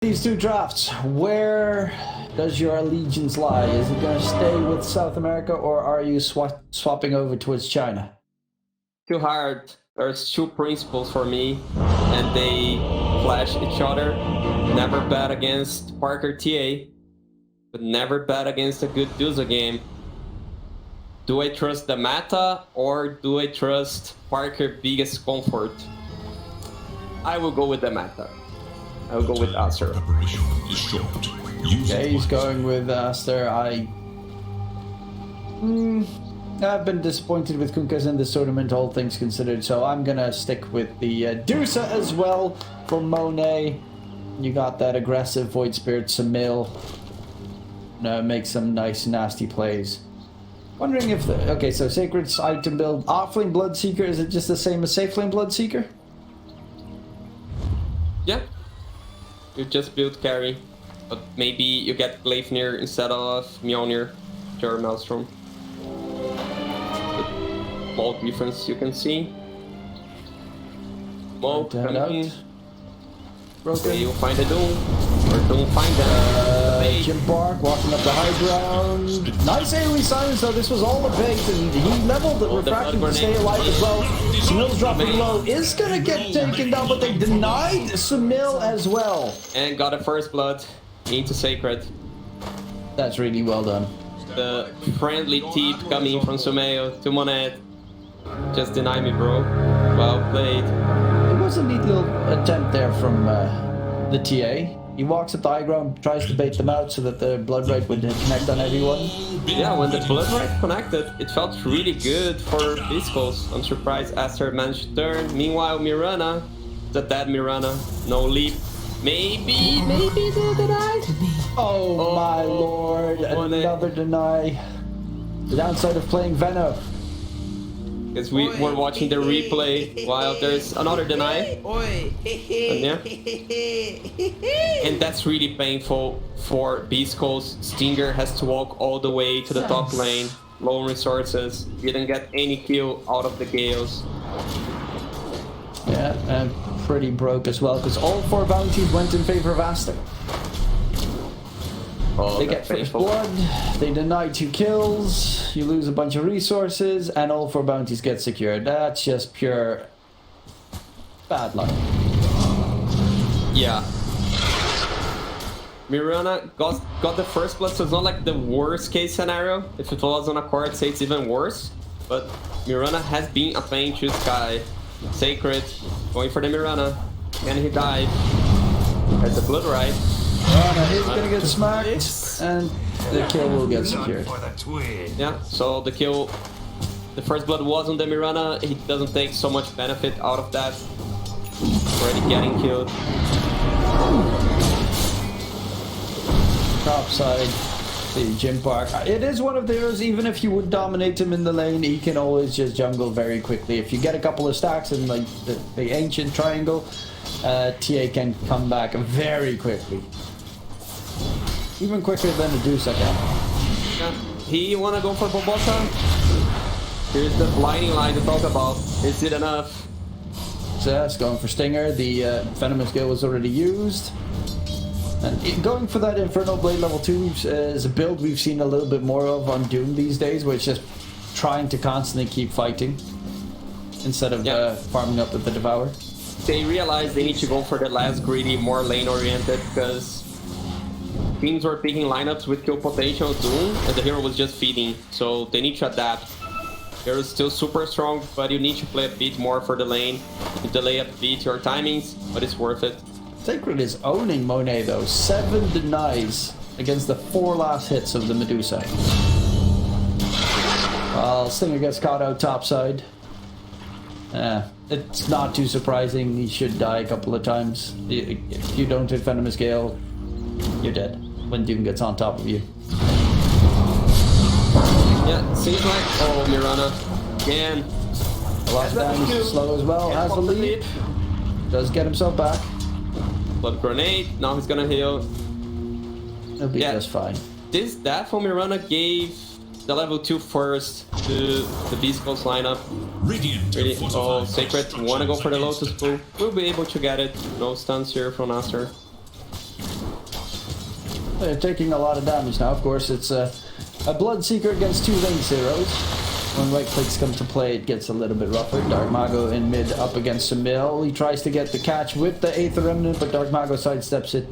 These two drafts, where does your allegiance lie? Is it going to stay with South America, or are you swapping over towards China? Too hard. There's two principles for me, and they clash each other. Never bet against Parker TA, but never bet against a good Dusa game. Do I trust the meta, or do I trust Parker biggest comfort? I will go with the meta. I will go with ASTER. Okay, he's going with ASTER. I've been disappointed with Kunkkas in this tournament, all things considered, so I'm gonna stick with the Dusa as well for Monet. You got that aggressive Void Spirit Samil. Make some nice, nasty plays. Wondering if okay, so Sacred's item build, Offlane Bloodseeker, is it just the same as Saflane Bloodseeker? Yeah. You just build carry, but maybe you get Gleipnir instead of Mjolnir, your Maelstrom. Small difference you can see. Smoke coming in. Okay, you'll find a Doom, or Doom find them. Jim Bark walking up the high ground. Nice AoE silence though, this was all a bait, and he leveled the refraction to stay alive as well. Samil's dropping low, is gonna get taken down, but they denied Samil as well. And got a first blood into Sacred. That's really well done. The friendly tip coming from Sumail to Monet. Just deny me, bro. Well played. It was a neat little attempt there from the TA. He walks up the high ground, tries to bait them out so that the Blood Right would connect on everyone. Yeah, when the Blood Right connected, it felt really good for BEASTCOAST. I'm surprised Aster managed to turn. Meanwhile, Mirana, the dead Mirana, no leap. Maybe they denied. Oh my lord, another deny. The downside of playing Venom. Because we were watching the replay while there's another deny. And that's really painful for BEASTCOAST. Stinger has to walk all the way to the top lane. Low resources. Didn't get any kill out of the Gales. Yeah, and pretty broke as well, because all 4 bounties went in favor of Aster. Oh, they get first blood, they deny 2 kills, you lose a bunch of resources, and all 4 bounties get secured. That's just pure bad luck. Yeah. Mirana got the first blood, so it's not like the worst case scenario. If it was on a court, say it's even worse. But Mirana has been a pain to Sky. Sacred, going for the Mirana. And he died. There's the Blood Right. He's gonna get smacked, and the kill will get secured. Yeah, so the kill, the first blood was on the Mirana. He doesn't take so much benefit out of that. Already getting killed. Top side, the Jim Park. It is one of theirs, even if you would dominate him in the lane, he can always just jungle very quickly. If you get a couple of stacks in like the ancient triangle, TA can come back very quickly. Even quicker than the Dusa can. Yeah, he wanna go for Bobota? Here's the blinding light to talk about. Is it enough? So that's going for Stinger. The Venomous Gale was already used. And going for that Infernal Blade level 2 is a build we've seen a little bit more of on Doom these days, where it's just trying to constantly keep fighting instead of farming up with the Devour. They realize they need to go for the less greedy, more lane-oriented, because teams were picking lineups with kill potential Doom, and the hero was just feeding, so they need to adapt. Hero is still super strong, but you need to play a bit more for the lane. You delay a bit your timings, but it's worth it. Sacred is owning Monet though. 7 denies against the 4 last hits of the Medusa. Well, Stinger gets caught out topside. It's not too surprising. He should die a couple of times. If you don't hit Venomous Gale, you're dead when Doom gets on top of you. Yeah, seems like... Oh, Mirana. Again. The last damage is slow as well. Has the lead. Does get himself back. Blood Grenade. Now he's gonna heal. He'll be just fine. This death from Mirana gave the level 2 first to the BEASTCOAST lineup. Really, oh, Sacred wanna go for the Lotus Pool. We'll be able to get it. No stuns here from ASTER. They're taking a lot of damage now. Of course, it's a Bloodseeker against 2 lane zeros. When right clicks come to play, it gets a little bit rougher. Dark Mago in mid up against Samil. He tries to get the catch with the Aether Remnant, but Dark Mago sidesteps it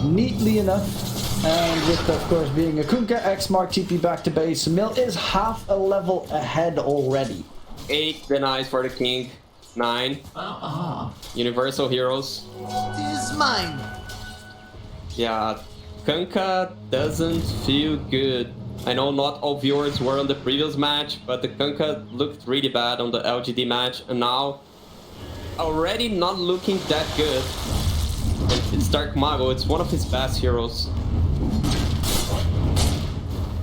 neatly enough. And with, of course, being a Kunkka, X Mark TP back to base. Samil is half a level ahead already. 8 denies for the king. 9. Universal heroes. This is mine. Yeah, Kunkka doesn't feel good. I know not all viewers were on the previous match, but the Kunkka looked really bad on the LGD match, and now already not looking that good. And it's Dark Mago, it's one of his best heroes.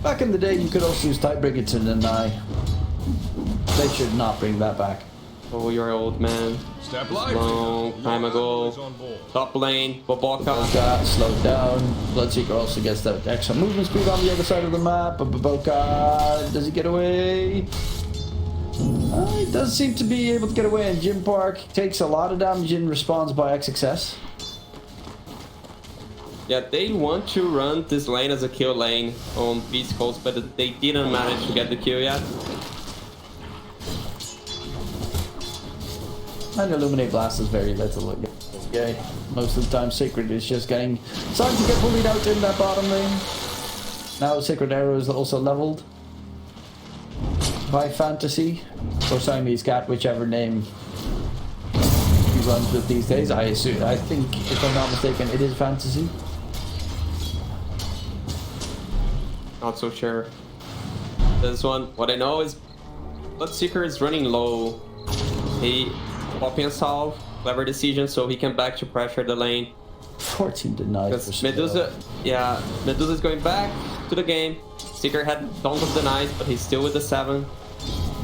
Back in the day, you could also use Tiebreaker to deny. They should not bring that back. Oh, you're old, man. Step Long time ago. Top lane, Boboka. Slowed down. Bloodseeker also gets that extra movement speed on the other side of the map. But Boboka, does he get away? He does seem to be able to get away, and Jim Park takes a lot of damage in response by XXS. Yeah, they want to run this lane as a kill lane on BEASTCOAST, but they didn't manage to get the kill yet. And Illuminate Blast is very little again. Okay. Most of the time Sacred is just starting to get bullied out in that bottom lane. Now Sacred Arrow is also leveled by Fantasy or Siamese Cat, whichever name he runs with these days. I think, if I'm not mistaken, it is Fantasy. Not so sure. This one, what I know is Bloodseeker is running low. He popping a salve, clever decision, so he can back to pressure the lane. 14 denied. Because Medusa, yeah, Medusa is going back to the game. Seeker had tons of denies, but he's still with the 7.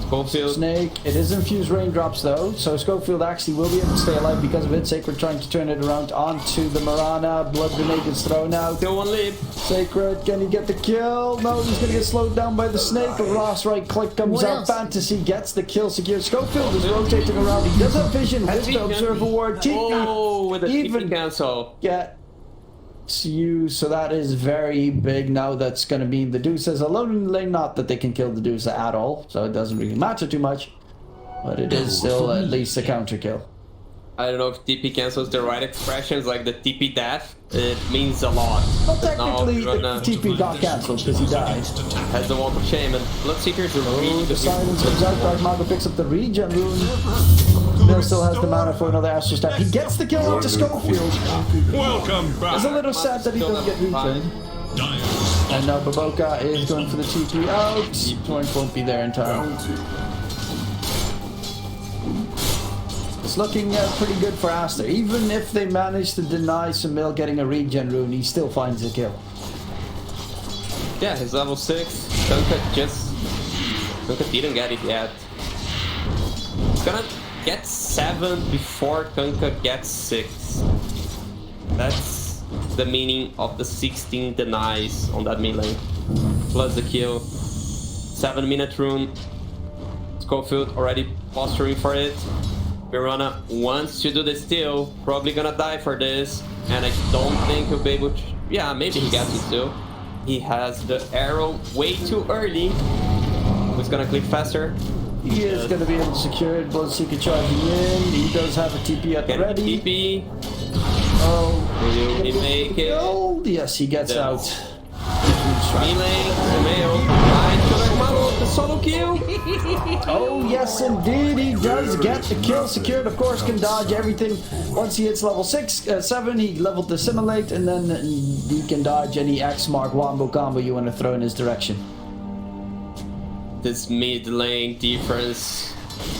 Schofield. Snake. It is infused raindrops though, so Schofield actually will be able to stay alive because of it. Sacred trying to turn it around onto the Marana. Blood Grenade is thrown out. Still 1 lead. Sacred, can he get the kill? No, he's gonna get slowed down by the snake. Ross right click comes out. Fantasy gets the kill secure. Schofield is rotating around. He does have vision with the Observer Ward. Oh, with the TP cancel. Get you, so that is very big. Now that's going to be the Deuces alone in the lane. Not that they can kill the Deuce at all, so it doesn't really matter too much, but it is still at least a counter kill. I don't know if TP cancel is the right expression. It's like the TP death. It means a lot. Well, technically, the TP got cancelled because he died. Has the Walk of Shame, and Bloodseeker is really the silence comes out. Dark Mago picks up the regen rune. Mill still has the mana for another Astral Step. He gets the kill into Schofield. Welcome back. It's a little sad that he doesn't get returned. And now Boboka is going for the TP out. Point won't be there in time. It's looking pretty good for Aster. Even if they manage to deny Samil getting a regen rune, he still finds a kill. Yeah, he's level 6. Kunkka didn't get it yet. He's gonna get 7 before Kunkka gets 6. That's the meaning of the 16 denies on that mid lane. Plus the kill. 7-minute rune. Schofield already posturing for it. Mirana wants to do the steal, probably gonna die for this, and I don't think he'll be able to. Yeah, maybe he gets it still. He has the arrow way too early. Who's gonna click faster? He is gonna be able to secure it. Bloodseeker charging in. He does have a TP at the ready. TP. Oh, Will he make it? Oh, yes, he gets out. Melee, Romeo, the solo kill. Oh, yes, indeed, he does get the kill secured. Of course, can dodge everything. Once he hits level 7, he leveled the Assimilate, and then he can dodge any X Mark Wombo combo you want to throw in his direction. This mid lane difference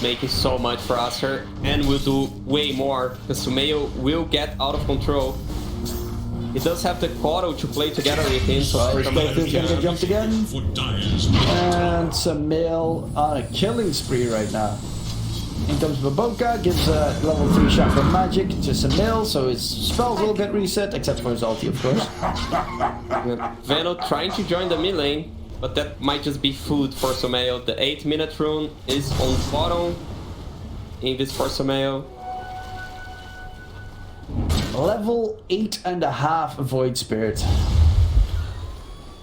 making so much for Aster, and will do way more because Sumeyo will get out of control. He does have the Koro to play together with him, so Schofield's gonna get jumped again. And Samil on a killing spree right now. In comes Boboka, gives a level 3 shot from magic to Samil, so his spells will get reset, except for his ulti, of course. Veno trying to join the mid lane, but that might just be food for Sumeyo. The 8-minute rune is on bottom. Invis for Sumeyo. Level 8.5 Void Spirit.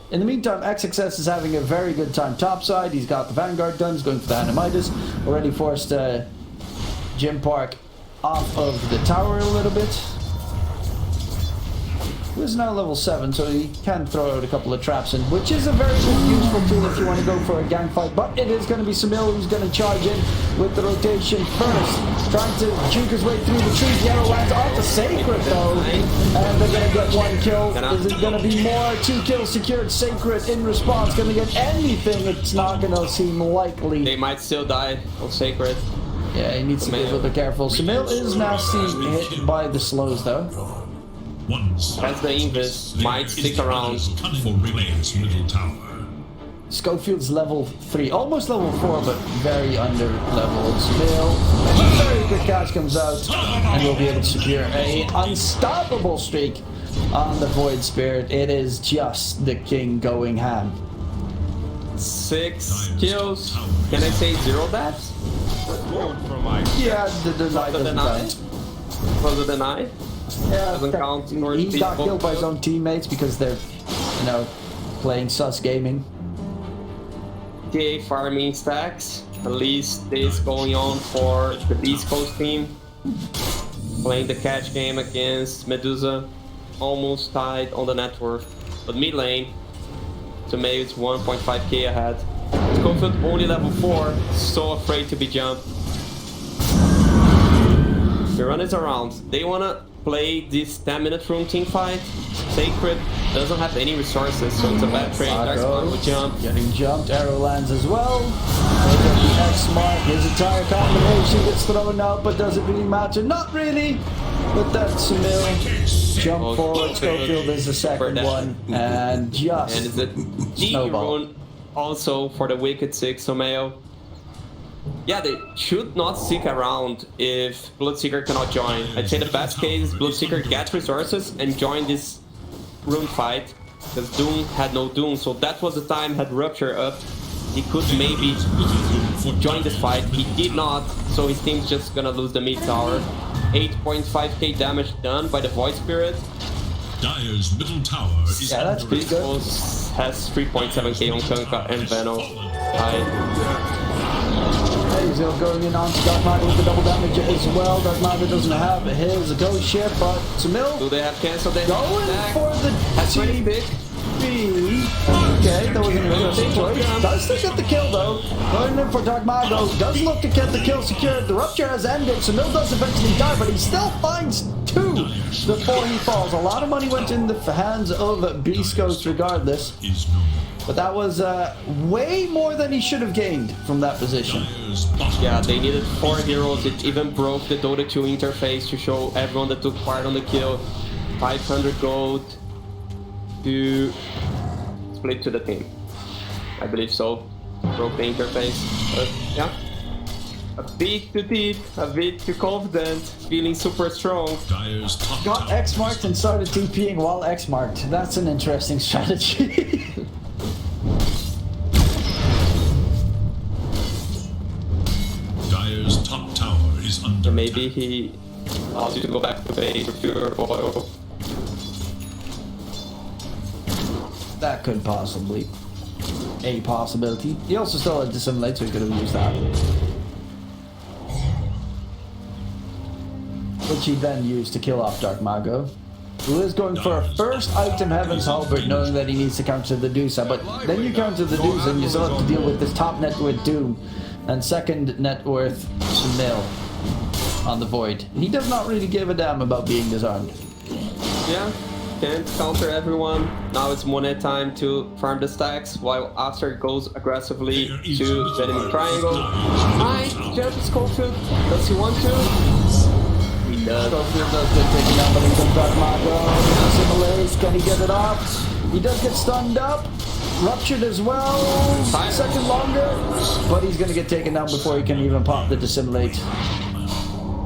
In the meantime, XXS is having a very good time topside. He's got the Vanguard done. He's going for the Animitis. Already forced Jim Park off of the tower a little bit. He is now level 7, so he can throw out a couple of traps in, which is a very useful tool if you want to go for a gang fight. But it is going to be Samil who's going to charge in with the rotation first. Trying to juke his way through the trees. The arrow lands off the Sacred though. And they're going to get 1 kill. Is it going to be more? 2 kills secured. Sacred in response. Going to get anything. It's not going to seem likely. They might still die on Sacred. Yeah, he needs to be a little bit careful. Samil is now hit by the slows though. As the Invis might stick around. Schofield's level 3, almost level 4, but very under level. Samil, very good catch comes out, and we'll be able to secure a unstoppable streak on the Void Spirit. It is just the king going ham. 6 kills. Can I say 0 deaths? Yeah, the deny doesn't count. Was it deny? Yeah, doesn't count. He got killed by his own teammates because they're, you know, playing sus gaming. TA farming stacks. At least this going on for the Beast Coast team. Playing the catch game against Medusa. Almost tied on the net worth. But mid lane, Tomei is 1.5k ahead. Schofield only level 4, so afraid to be jumped. The run is around. They wanna play this 10-minute room team fight. Sacred doesn't have any resources, so it's a bad trade. Darkspawn will jump. Getting jumped, arrow lands as well. Look at the X mark, his entire combination gets thrown out, but does it really matter? Not really! But that's Samil. Jump forward, Schofield is the second one, and just and it's a D rune also for the Wicked 6 Someo. Yeah, they should not stick around if Bloodseeker cannot join. I'd say the best case is Bloodseeker gets resources and join this rune fight, because Doom had no Doom, so that was the time had Rupture up. He could maybe join this fight. He did not, so his team's just gonna lose the mid tower. 8.5k damage done by the Void Spirit. Dire's middle tower is that's pretty good. Has 3.7k on Kunkka and Veno. He's going in on Dark Matter with the double damage as well. Dark Matter doesn't have his ghost ship, but Samil Do they have cancel? They going for the pick. Okay, that was an interesting choice. Does still get the kill though. Going in for Dark Mago. Does look to get the kill secured. The Rupture has ended. Samil does eventually die, but he still finds 2 before he falls. A lot of money went in the hands of BEASTCOAST regardless. But that was way more than he should have gained from that position. Yeah, they needed 4 heroes. It even broke the Dota 2 interface to show everyone that took part on the kill. 500 gold to split to the team. I believe so. Broke the interface. But yeah. A bit too deep, a bit too confident, feeling super strong. Got X marked and started TPing while X marked. That's an interesting strategy. Dire's top tower is under Maybe he allows you to go back to base for pure oil. That could possibly a possibility. He also still had Dissimulate, so he could have used that. Which he then used to kill off Dark Mago, who is going for a first item Heaven's Halberd, knowing that he needs to counter the Dusa. But then you counter the Dusa and you still have to deal with this top net worth Doom and second net worth Samil on the Void. He does not really give a damn about being disarmed. Yeah, can't counter everyone. Now it's Monet time to farm the stacks while ASTER goes aggressively to the enemy triangle. Nice jump Schofield. Does he want to? He does. Schofield does get taken down, but he comes back Mago. Dissimulate. Can he get it off? He does get stunned up. Ruptured as well. Second longer. But he's going to get taken down before he can even pop the Dissimulate.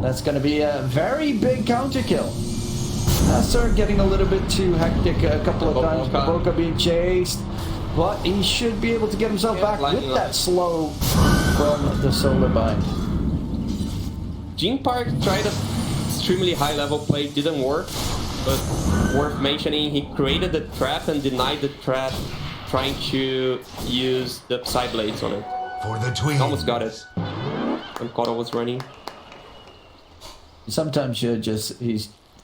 That's going to be a very big counter kill. ASTER getting a little bit too hectic a couple of times. Boca being chased. But he should be able to get himself back with that slow from the Solar Bind. Jim Park tried a extremely high level play, didn't work. But worth mentioning, he created the trap and denied the trap trying to use the side blades on it. For the twins. Almost got it. When Koto was running. Sometimes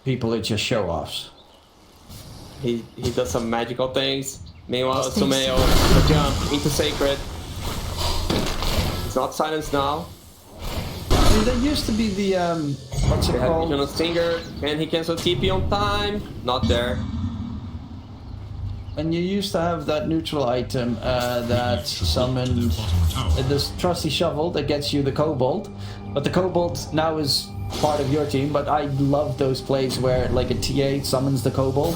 people are just show-offs. He does some magical things. Meanwhile, Sumeyo, the jump into Sacred. It's not silenced now. I mean, there used to be the, what's it They have called? vision on Stinger. Can he cancel TP on time? Not there. And you used to have that neutral item that summoned this trusty shovel that gets you the Kobold. But the Kobold now is part of your team, but I love those plays where like a TA summons the Kobold,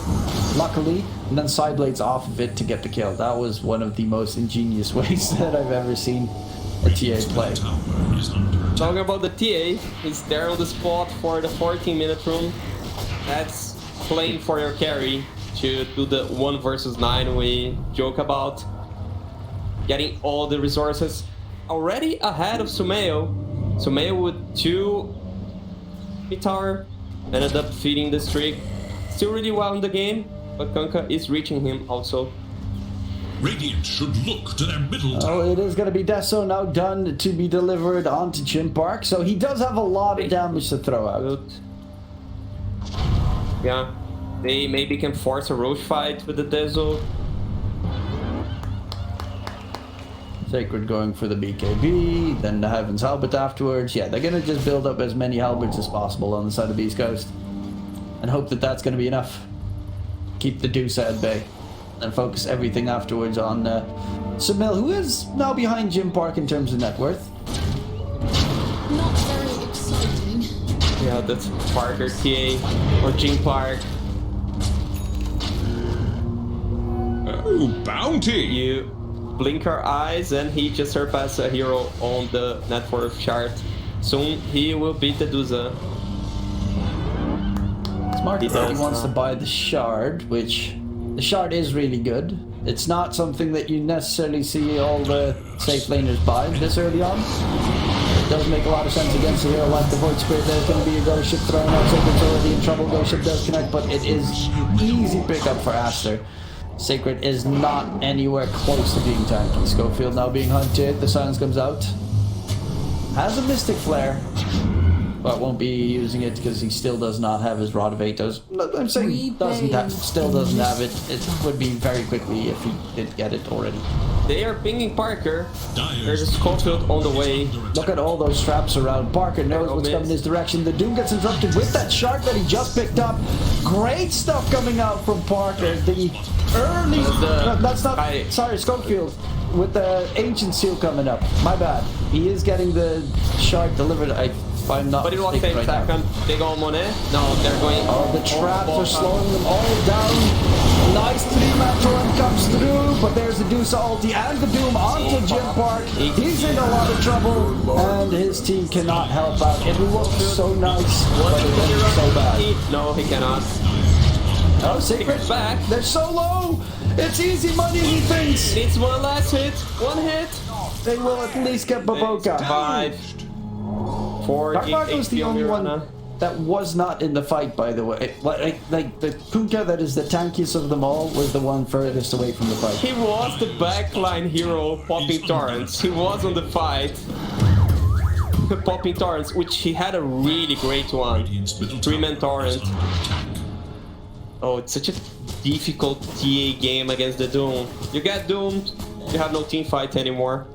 luckily, and then side blades off of it to get the kill. That was one of the most ingenious ways that I've ever seen a TA play. Talking about the TA, he's there on the spot for the 14-minute room. That's playing for your carry to do the 1 versus 9 we joke about. Getting all the resources already ahead of Sumeyo. Sumeyo with 2 tower ended up feeding the streak. Still really well in the game, but Kunkka is reaching him also. Radiant should look to their middle tower. Oh, it is going to be Deso now done to be delivered onto Gym Park, so he does have a lot of damage to throw out. Good. Yeah, they maybe can force a Roche fight with the Deso. Sacred going for the BKB, then the Heaven's Halberd afterwards. Yeah, they're going to just build up as many Halberds as possible on the side of Beast Coast. And hope that that's going to be enough. Keep the Dusa at bay. And focus everything afterwards on Samil, who is now behind Gym Park in terms of net worth. Not very exciting. Yeah, that's Parker TA or Gym Park. Oh, bounty! You blink our eyes and he just surpassed a hero on the net worth chart. Soon he will beat the Dusa. Smart He that he does wants now. to buy the Shard, which the Shard is really good. It's not something that you necessarily see all the safe laners buy this early on. It does make a lot of sense against a hero like the Void Spirit. There's going to be a Ghost Ship thrown out, Sacred's already in trouble. Ghost Ship does connect, but it is easy pickup for Aster. Sacred is not anywhere close to being tanky. Schofield now being hunted. The silence comes out. Has a Mystic Flare, but won't be using it because he still does not have his Rod of Atos. I'm saying still doesn't have it. It would be very quickly if he did get it already. They are pinging Parker. There's a Schofield on the way. Look at all those traps around. Parker knows what's coming his direction. The Doom gets interrupted with that Shard that he just picked up. Great stuff coming out from Parker. The early... that's not... Sorry, Schofield. With the Ancient Seal coming up. My bad. He is getting the Shard delivered. If I'm not But it was mistaken 10 right now. seconds. They go Monet. No, they're going... Oh, the traps are slowing them all down. Nice 3-man torrent comes through, but there's the Dusa ulti and the Doom onto Gym Park. He's in a lot of trouble, and his team cannot help out. It looks so nice, but it is so bad. No, he cannot. Oh, Sacred back. They're so low. It's easy money, he thinks. Needs one last hit. One hit. They will at least get Baboka. 5. 4 Dark Marco's the HP on only Mirana. one that was not in the fight, by the way. Like the Kunkka that is the tankiest of them all was the one furthest away from the fight. He was the backline hero popping torrents. He was on the fight. Popping torrents, which he had a really great one. 3-man torrent. Oh, it's such a difficult TA game against the Doom. You get doomed, you have no team fight anymore.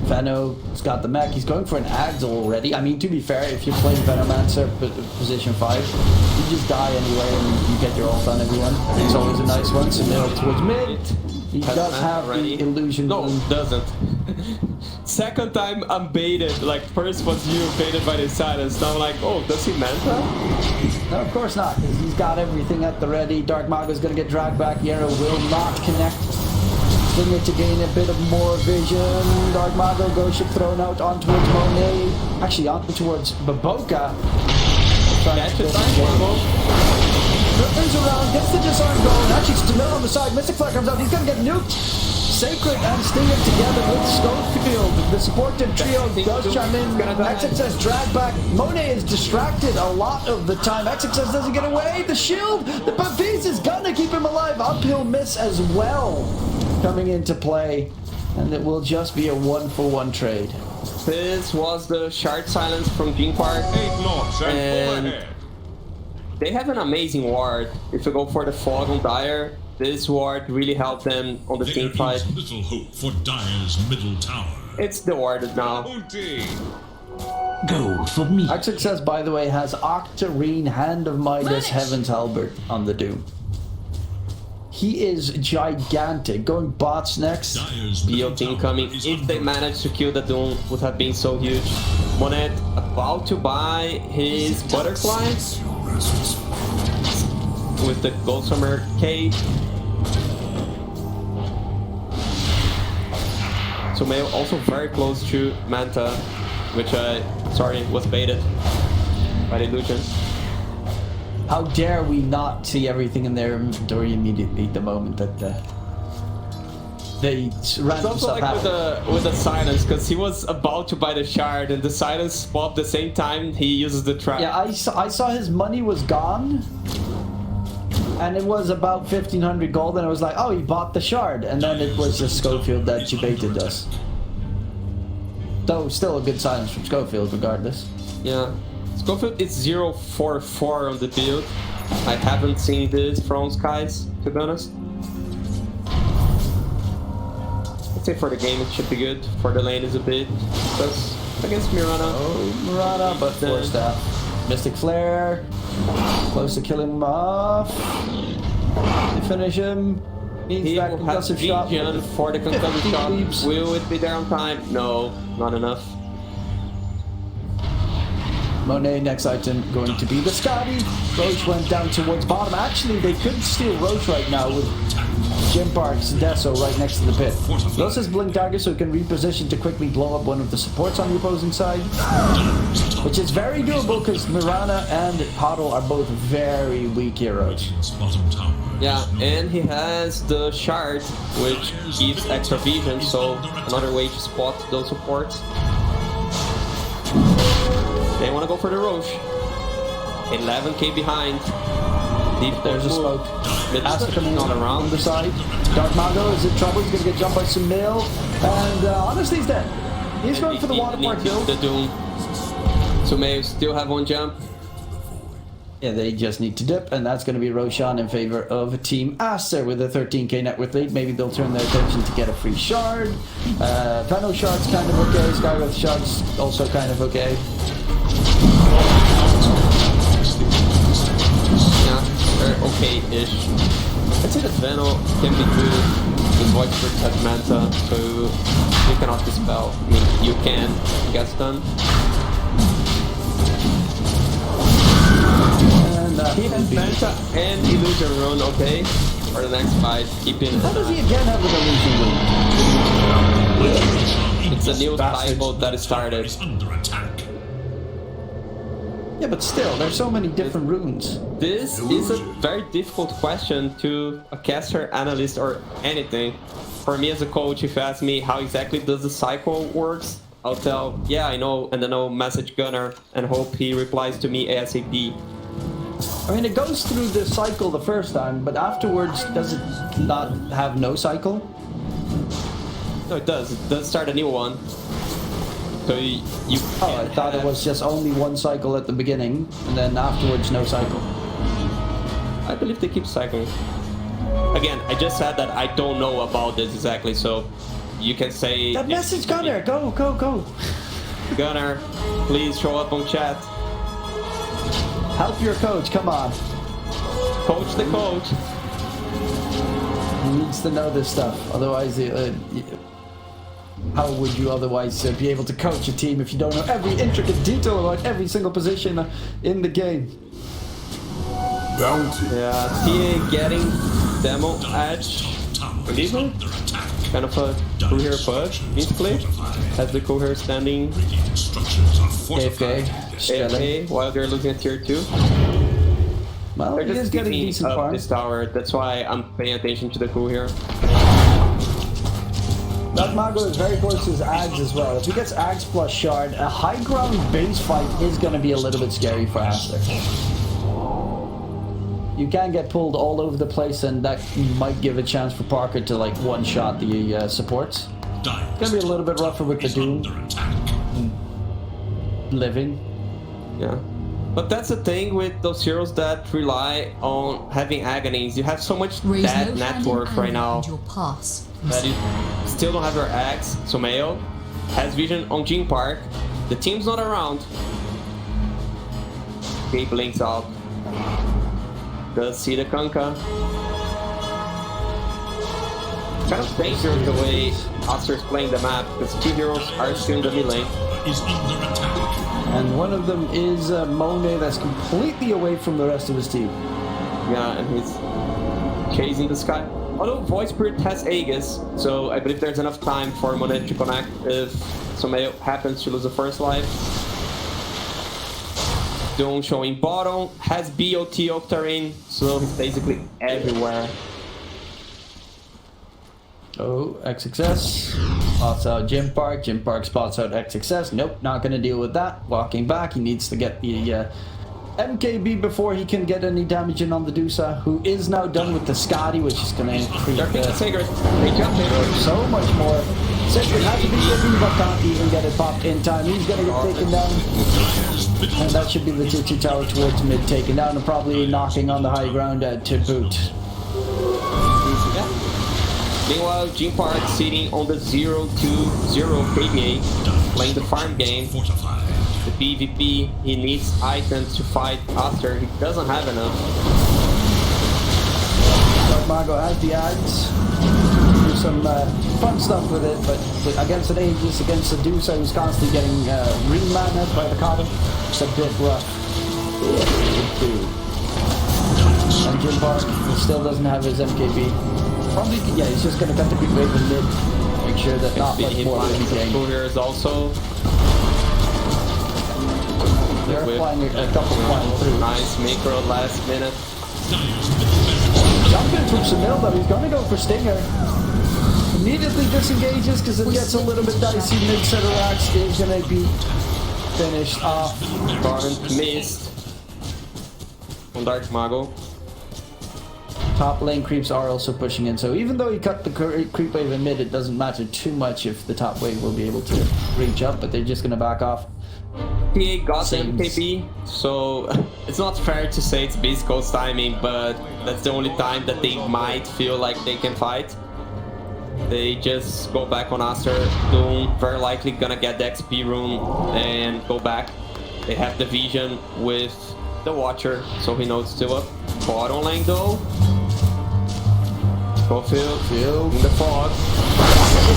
Veno's got the mech. He's going for an Agdal already. I mean, to be fair, if you're playing Venomancer position 5, you just die anyway and you get your ult on everyone. It's always a nice one. So middle towards mid. He does have the illusion. No, doesn't. Second time I'm baited. Like, first was you baited by the silence. Now I'm like, oh, does he Manta? No, of course not. He's got everything at the ready. Dark Mago's going to get dragged back. Yero will not connect. Stinger to gain a bit of more vision. Dark Mago, Ghost Ship thrown out on towards Monet. Actually, on towards Baboka. Catch it, Dark Mago. Turns around, gets the disarm going. Actually, still on the side. Mystic Flare comes out. He's going to get nuked. Sacred and Stinger together with Schofield. The supportive trio does chime in. XXS drag back. Monet is distracted a lot of the time. XXS doesn't get away. The shield, the Baptiste is gonna keep him alive. Uphill miss as well coming into play. And it will just be a 1-for-1 trade. This was the shard silence from Gene Park. 8 knots and full ahead. They have an amazing ward. If you go for the fog on Dire, this ward really helped them on the team There fight. is little hope for Dire's middle tower. It's the ward now. Ulti. Go for me. XXS, by the way, has Octarine, Hand of Midas, Heaven's Halberd on the Doom. He is gigantic. Going bots next. Dire's BO middle team tower coming. is If they under managed to kill the Doom, would have been so huge. Monet about to buy his butterfly with the Gold Summer Cave. So Mayo also very close to Manta, which was baited by the illusion. How dare we not see everything in their inventory immediately the moment that they random Also stuff like happens. with the silence, because he was about to buy the shard and the silence spot the same time he uses the trap. Yeah, I saw his money was gone. And it was about 1,500 gold, and I was like, oh, he bought the shard. And then it was just Schofield that baited us. Though, still a good silence from Schofield, regardless. Yeah. Schofield is 044 on the build. I haven't seen this from Skies, to be honest. I'd say for the game it should be good. For the lane is a bit. Because against Mirana. Oh, Murata, but then- forced out. Mystic Flare. Close to killing him off. They finish him. Means He that will have concussive shot. vision for the concussive 50 shot. leaps. Will it be there on time? No, not enough. Monet, next item, going to be the Scotty. Roche went down towards bottom. Actually, they could steal Roche right now with Jim Park's Deso right next to the pit. He also has Blink Dagger, so he can reposition to quickly blow up one of the supports on the opposing side. Which is very doable because Mirana and Huddle are both very weak heroes. bottom tower. Yeah, and he has the shard, which gives extra vision, so another way to spot those supports. They want to go for the Roche. 11k behind. Deep There's a smoke. Aster coming not on around. the side. Dark Mago is in trouble. He's going to get jumped by Samil. And honestly, he's dead. He's going for the water park kill. The Doom. So may still have one jump. Yeah, they just need to dip, and that's going to be Roshan in favor of Team Aster with a 13k net worth lead. Maybe they'll turn their attention to get a free shard. Veno shard's kind of okay. Skywrath shard's also kind of okay. Yeah, they're okay-ish. I'd say that Veno can be good with Void Spirit at Manta, so you cannot dispel. I mean, you can, Gaston. And He has Manta and Illusion Rune, okay? For the next fight, keeping. how does he again have an illusion rune? It's a new Bastard. cycle that started. Is under attack. Yeah, but still, there's so many different runes. This is a very difficult question to a caster, analyst, or anything. For me as a coach, if you ask me how exactly does the cycle works, I'll tell, yeah, I know, and then I'll message Gunnar and hope he replies to me ASAP. I mean, it goes through the cycle the first time, but afterwards, does it not have no cycle? No, it does. It does start a new one. So you Oh, I can thought it have- was just only one cycle at the beginning, and then afterwards no cycle. I believe they keep cycling. Again, I just said that I don't know about this exactly, so you can say... That message, Gunnar! Go, go, go! Gunnar, please show up on chat. Help your coach, come on. Coach the coach. He needs to know this stuff, otherwise... how would you otherwise be able to coach a team if you don't know every intricate detail about every single position in the game? Bounty. Yeah, TA getting demo edge. Believe it? Under attack. Kind of a cool hero push. Misplay. Has the cool hero standing Radiant structures are fortified. AFK, Stella. AFK while they're losing at tier 2. Well, They're he is just getting keeping decent up farm. this tower. That's why I'm paying attention to the cool hero. That Mago is very close to his Ags as well. If he gets Ags plus Shard, a high ground base fight is going to be a little bit scary for Aster. You can get pulled all over the place, and that might give a chance for Parker to like one-shot the supports. It's going to be a little bit rougher with the Doom living. Yeah. But that's the thing with those heroes that rely on having agonies. You have so much dead net worth right now that you still don't have your axe. So Mayo has vision on Gene Park. The team's not around. He blinks out. Does see the Kunkka. Kind of dangerous the way Aster's playing the map because two heroes are still in the mid lane. Is under attack. And one of them is Monet that's completely away from the rest of his team. Yeah, and he's chasing the sky. Although Void Spirit has Aegis, so I believe there's enough time for Monet to connect if Someo happens to lose the first life. Doom showing bottom, has BOT Octarine, so he's basically everywhere. Oh, XXS spots out Gym Park. Gym Park spots out XXS. Nope, not going to deal with that. Walking back, he needs to get the MKB before he can get any damage in on the Dusa, who is now done with the Scotty, which is going to increase the Sacred. They jump in. so much more. Sacred has to be hidden, but can't even get it popped in time. He's going to get taken down. And that should be the 2-2 tower towards mid taken down and probably knocking on the high ground to boot. Meanwhile, Gene Park sitting on the 0-2-0 KBA, playing the farm game. The PvP, he needs items to fight Aster. He doesn't have enough. Mago has the Ags. Do some fun stuff with it, but against an Aegis, against a Dusa who's constantly getting re-mana by the Cotton, it's a bit rough. And Jim Park still doesn't have his MKB. Probably, yeah, he's just gonna cut the quick wave in mid. Make sure that not much more will be gained. Here is also. They're flying a couple flying through. Nice micro last minute. Jumping from Samil though, he's gonna go for Stinger. Immediately disengages because it gets a little bit dicey. Mid center racks is gonna be finished off. Barn missed on Dark Mago. Top lane creeps are also pushing in, so even though he cut the creep wave in mid, it doesn't matter too much if the top wave will be able to reach up, but they're just gonna back off. PA got the MKB, so it's not fair to say it's BEASTCOAST timing, but that's the only time that they might feel like they can fight. They just go back on Aster. Doom very likely gonna get the XP room and go back. They have the vision with the Watcher, so he knows it's still up. Bottom lane though. Field in the fog.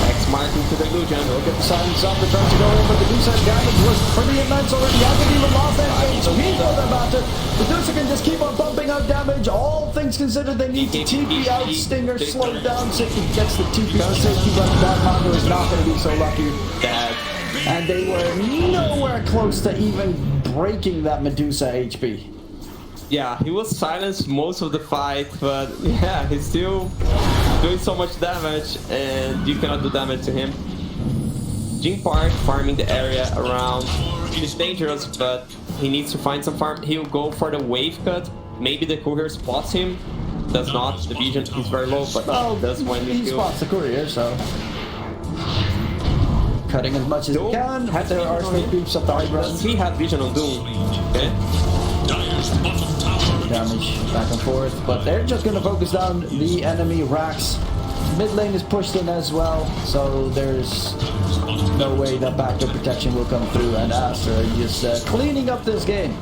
X marking to the illusion. Look at the silence up, they're trying to go in, but the Dusa damage was pretty immense already. He hasn't even lost that game, so he's not about it. The Dusa can just keep on pumping out damage. All things considered, they need to TP out. Stinger slowed down. Sicky gets the TP to safety, but that Mago is not going to be so lucky. And they were nowhere close to even breaking that Medusa HP. Yeah, he was silenced most of the fight, but yeah, he's still doing so much damage, and you cannot do damage to him. Gene Park farming the area around. It's dangerous, but he needs to find some farm. He'll go for the wave cut. Maybe the courier spots him. Does not. The vision is very low, but that's when he spots the courier, so cutting as much as he can. There are still creeps up the high ground. Does he have vision on Doom? Okay. Damage back and forth, but they're just going to focus down the enemy racks. Mid lane is pushed in as well, so there's no way that backdoor protection will come through, and Aster just cleaning up this game.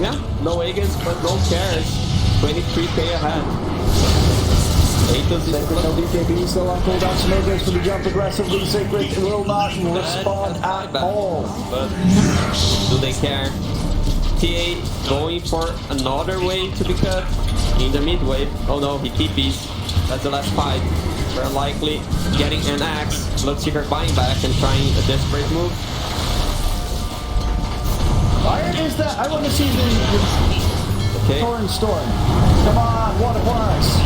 Yeah, no Aegis, but no cares. 23k ahead. Sacred, no BKB, still on cooldown. Smokers for the jump aggressively. Sacred will not respond at all. But do they care? TA going for another wave to be cut in the mid wave. Oh no, he TPs. That's the last fight. Very likely getting an axe. Bloodseeker buying back and trying a desperate move. Fire is that? I want to see the Torrent Storm. Come on, Water Blast.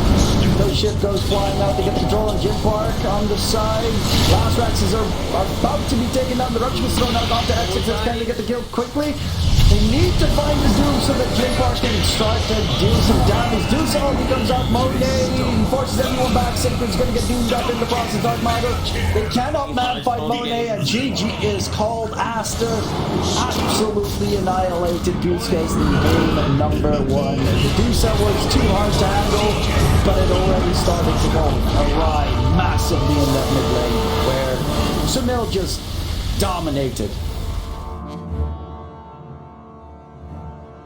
No ship goes flying out. They get the control on Gym Park on the side. Last Raxes are about to be taken down. The Rupture is thrown out onto X6. Can they get the kill quickly? They need to find the Doom so that Gym Park can start to deal some damage. Doom only comes out. Monet forces everyone back. Sacred's going to get doomed up in the process. Dark Matter. They cannot man fight Monet, and GG is called. ASTER absolutely annihilated BEASTCOAST in game number 1. The Dusa was too hard to handle, but it already started to go awry massively in that mid lane, where Sunil just dominated.